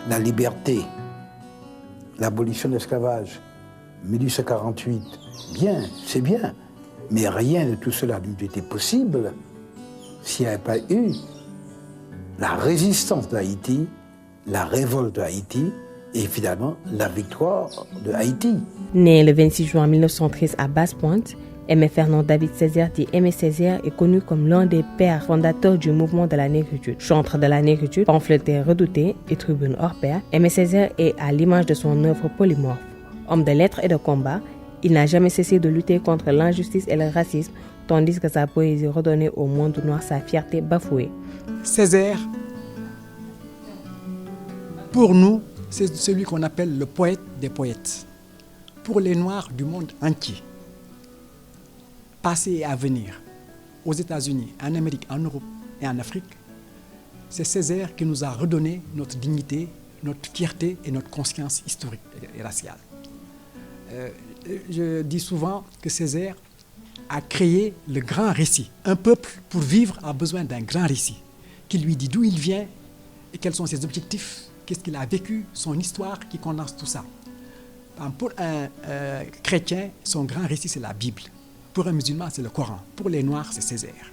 la liberté, l'abolition de l'esclavage, 1848, bien, c'est bien, mais rien de tout cela n'eût été possible s'il n'y avait pas eu la résistance d'Haïti, la révolte d'Haïti et finalement la victoire de Haïti. Né le 26 juin 1913 à Basse-Pointe, Aimé Fernand David Césaire, dit Aimé Césaire, est connu comme l'un des pères fondateurs du mouvement de la négritude. Chantre de la négritude, pamphlétaire redouté et tribune hors pair, Aimé Césaire est à l'image de son œuvre polymorphe. Homme de lettres et de combat, il n'a jamais cessé de lutter contre l'injustice et le racisme, tandis que sa poésie redonnait au monde noir sa fierté bafouée. Césaire, pour nous, c'est celui qu'on appelle le poète des poètes. Pour les Noirs du monde entier, passé et à venir, aux États-Unis, en Amérique, en Europe et en Afrique, c'est Césaire qui nous a redonné notre dignité, notre fierté et notre conscience historique et raciale. Je dis souvent que Césaire a créé le grand récit. Un peuple, pour vivre, a besoin d'un grand récit qui lui dit d'où il vient et quels sont ses objectifs, qu'est-ce qu'il a vécu, son histoire qui condense tout ça. Pour un chrétien, son grand récit, c'est la Bible. Pour un musulman, c'est le Coran. Pour les Noirs, c'est Césaire.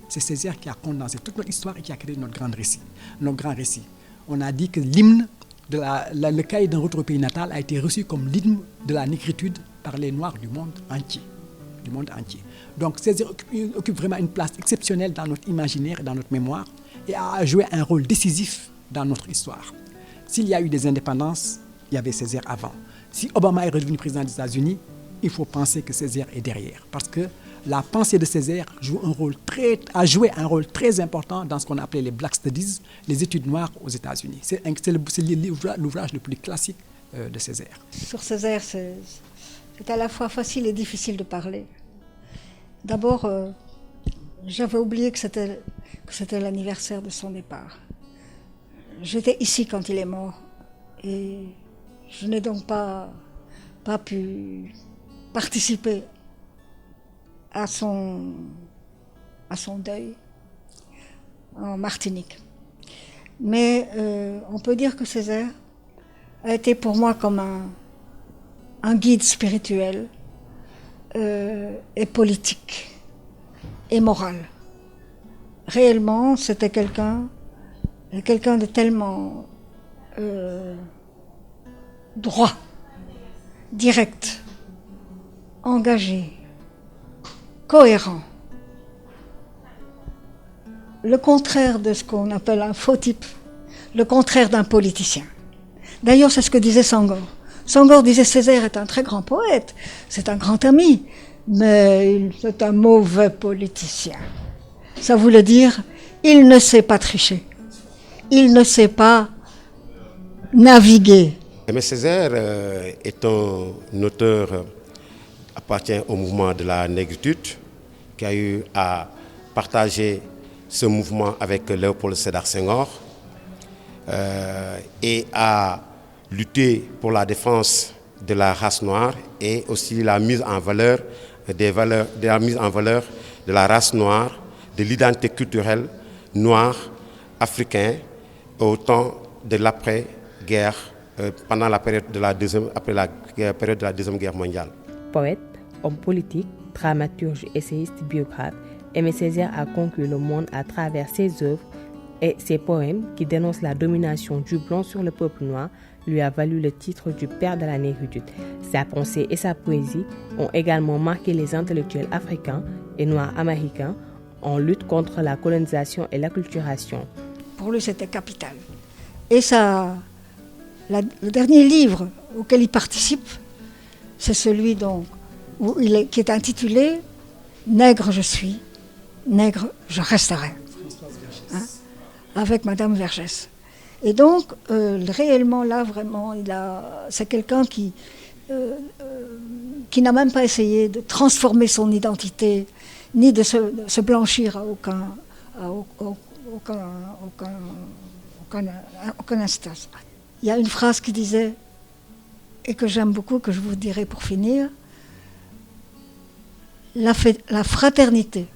C'est Césaire qui a condensé toute notre histoire et qui a créé notre grand récit. Notre grand récit. On a dit que l'hymne, le cahier d'un retour au pays natal, a été reçu comme l'hymne de la négritude par les Noirs du monde entier. Du monde entier. Donc Césaire occupe vraiment une place exceptionnelle dans notre imaginaire et dans notre mémoire et a joué un rôle décisif dans notre histoire. S'il y a eu des indépendances, il y avait Césaire avant. Si Obama est redevenu président des États-Unis, il faut penser que Césaire est derrière. Parce que la pensée de Césaire a joué un rôle très important dans ce qu'on appelait les Black Studies, les études noires aux États-Unis. C'est l'ouvrage le plus classique de Césaire. Sur Césaire, c'est à la fois facile et difficile de parler. D'abord, j'avais oublié que c'était l'anniversaire de son départ. J'étais ici quand il est mort et je n'ai donc pas pu participer à son deuil en Martinique. Mais on peut dire que Césaire a été pour moi comme un guide spirituel et politique et moral. Réellement, c'était quelqu'un de tellement droit, direct, engagé, cohérent. Le contraire de ce qu'on appelle un faux type, le contraire d'un politicien. D'ailleurs, c'est ce que disait Senghor. Senghor disait Césaire est un très grand poète, c'est un grand ami, mais c'est un mauvais politicien. Ça voulait dire, il ne sait pas tricher, il ne sait pas naviguer. Aimé Césaire est un auteur appartient au mouvement de la négritude, qui a eu à partager ce mouvement avec Léopold Sédar Senghor et à lutter pour la défense de la race noire et aussi la mise en valeur de la race noire, de l'identité culturelle noire africaine au temps de l'après-guerre, pendant la période de la Deuxième Guerre mondiale. Poète, homme politique, dramaturge, essayiste, biographe, Aimé Césaire a conquis le monde à travers ses œuvres et ses poèmes qui dénoncent la domination du blanc sur le peuple noir lui a valu le titre du père de la négritude. Sa pensée et sa poésie ont également marqué les intellectuels africains et noirs américains en lutte contre la colonisation et l'acculturation. Pour lui, c'était capital. Et le dernier livre auquel il participe, c'est celui qui est intitulé « Nègre je suis, nègre je resterai », avec Madame Vergès. Et donc, réellement, là, vraiment, c'est quelqu'un qui n'a même pas essayé de transformer son identité, ni de se blanchir à aucun instant. Il y a une phrase qui disait, et que j'aime beaucoup, que je vous dirai pour finir, la fraternité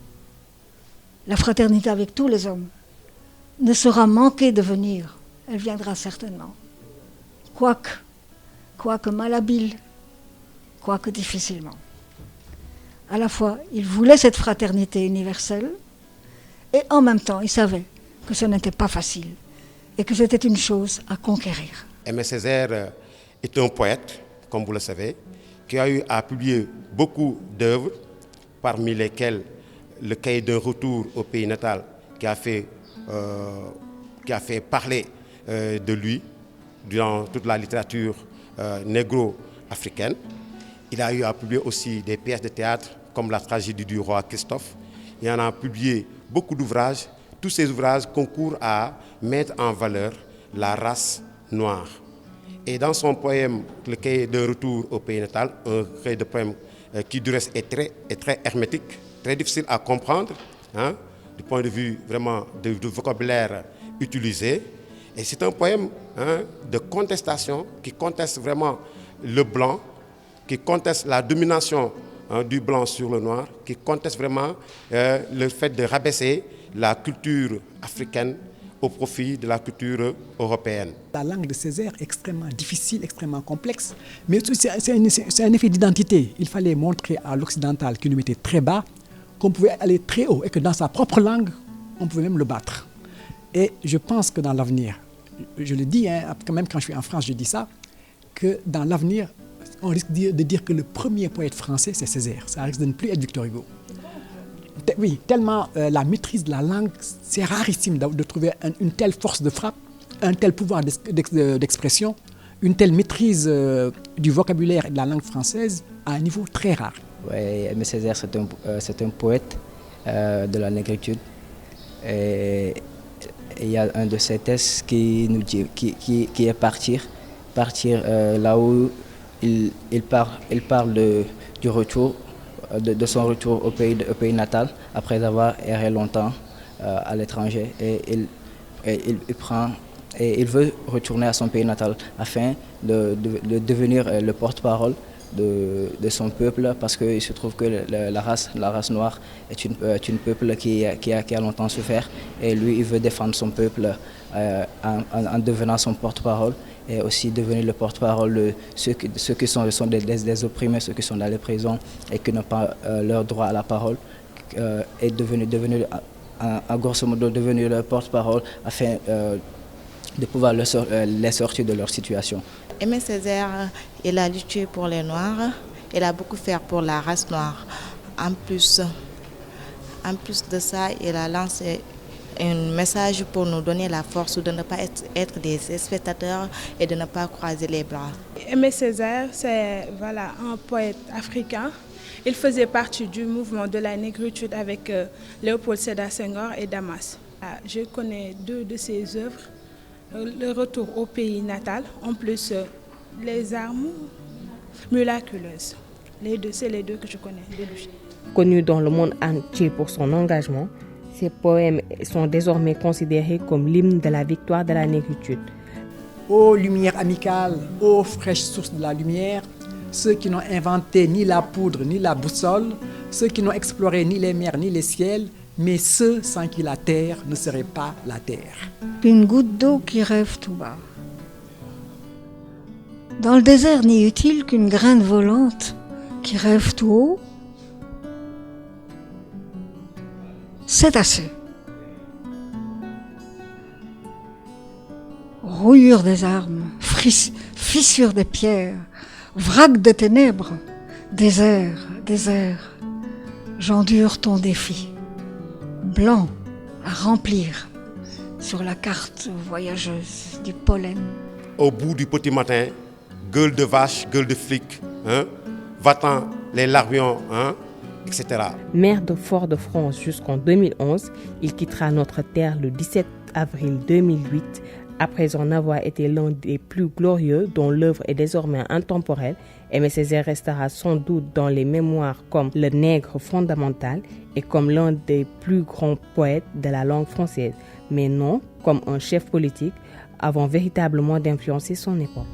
avec tous les hommes, ne sera manquée de venir. Elle viendra certainement. quoique malhabile, quoique difficilement. À la fois, il voulait cette fraternité universelle, et en même temps, il savait que ce n'était pas facile, et que c'était une chose à conquérir. Aimé Césaire est un poète, comme vous le savez, qui a eu à publier beaucoup d'œuvres, parmi lesquelles le cahier d'un retour au pays natal, qui a fait parler de lui dans toute la littérature négro-africaine. Il a eu à publier aussi des pièces de théâtre comme la tragédie du roi Christophe. Il en a publié beaucoup d'ouvrages. Tous ces ouvrages concourent à mettre en valeur la race noire. Et dans son poème « Le cahier d'un retour au pays natal », un recueil de poèmes qui du reste est très hermétique, très difficile à comprendre, hein, du point de vue vraiment du vocabulaire utilisé. Et c'est un poème de contestation qui conteste vraiment le blanc, qui conteste la domination du blanc sur le noir, qui conteste vraiment le fait de rabaisser la culture africaine au profit de la culture européenne. La langue de Césaire est extrêmement difficile, extrêmement complexe, mais c'est un effet d'identité. Il fallait montrer à l'occidental qu'il nous mettait très bas, qu'on pouvait aller très haut et que dans sa propre langue, on pouvait même le battre. Et je pense que dans l'avenir, je le dis, même quand je suis en France, je dis ça, que dans l'avenir, on risque de dire que le premier poète français, c'est Césaire. Ça risque de ne plus être Victor Hugo. Oui, tellement la maîtrise de la langue, c'est rarissime de trouver une telle force de frappe, un tel pouvoir d'expression, une telle maîtrise du vocabulaire et de la langue française à un niveau très rare. Oui, Aimé Césaire, c'est un poète de la négritude. Et il y a un de ses textes qui nous dit, qui est partir là où il parle du retour, de son retour au pays natal, après avoir erré longtemps à l'étranger. Et il veut retourner à son pays natal afin de devenir le porte-parole de son peuple, parce qu'il se trouve que la race noire est une peuple qui a longtemps souffert, et lui il veut défendre son peuple en devenant son porte-parole, et aussi devenir le porte-parole de ceux qui sont des opprimés, ceux qui sont dans les prisons et qui n'ont pas leur droit à la parole, et devenir en grosso modo devenir le porte-parole afin de pouvoir les sortir de leur situation. Aimé Césaire, il a lutté pour les Noirs, il a beaucoup fait pour la race noire. En plus de ça, il a lancé un message pour nous donner la force de ne pas être des spectateurs et de ne pas croiser les Blancs. Aimé Césaire, c'est un poète africain. Il faisait partie du mouvement de la négritude avec Léopold Sédar Senghor et Damas. Je connais deux de ses œuvres. Le retour au pays natal, en plus les armes miraculeuses. C'est les deux que je connais de lui. Connu dans le monde entier pour son engagement, ses poèmes sont désormais considérés comme l'hymne de la victoire de la négritude. Ô lumière amicale, ô fraîche source de la lumière, ceux qui n'ont inventé ni la poudre ni la boussole, ceux qui n'ont exploré ni les mers ni les ciels, mais ceux sans qui la terre ne serait pas la terre. Une goutte d'eau qui rêve tout bas. Dans le désert n'est utile qu'une graine volante qui rêve tout haut. C'est assez. Rouillure des armes, fissure des pierres, vrac de ténèbres, désert, désert, j'endure ton défi. Blanc à remplir sur la carte voyageuse du pollen. Au bout du petit matin, gueule de vache, gueule de flic, va-t'en les larmions, etc. Maire de Fort-de-France jusqu'en 2011, il quittera notre terre le 17 avril 2008, après en avoir été l'un des plus glorieux dont l'œuvre est désormais intemporelle. Aimé Césaire restera sans doute dans les mémoires comme le nègre fondamental et comme l'un des plus grands poètes de la langue française, mais non comme un chef politique avant véritablement d'influencer son époque.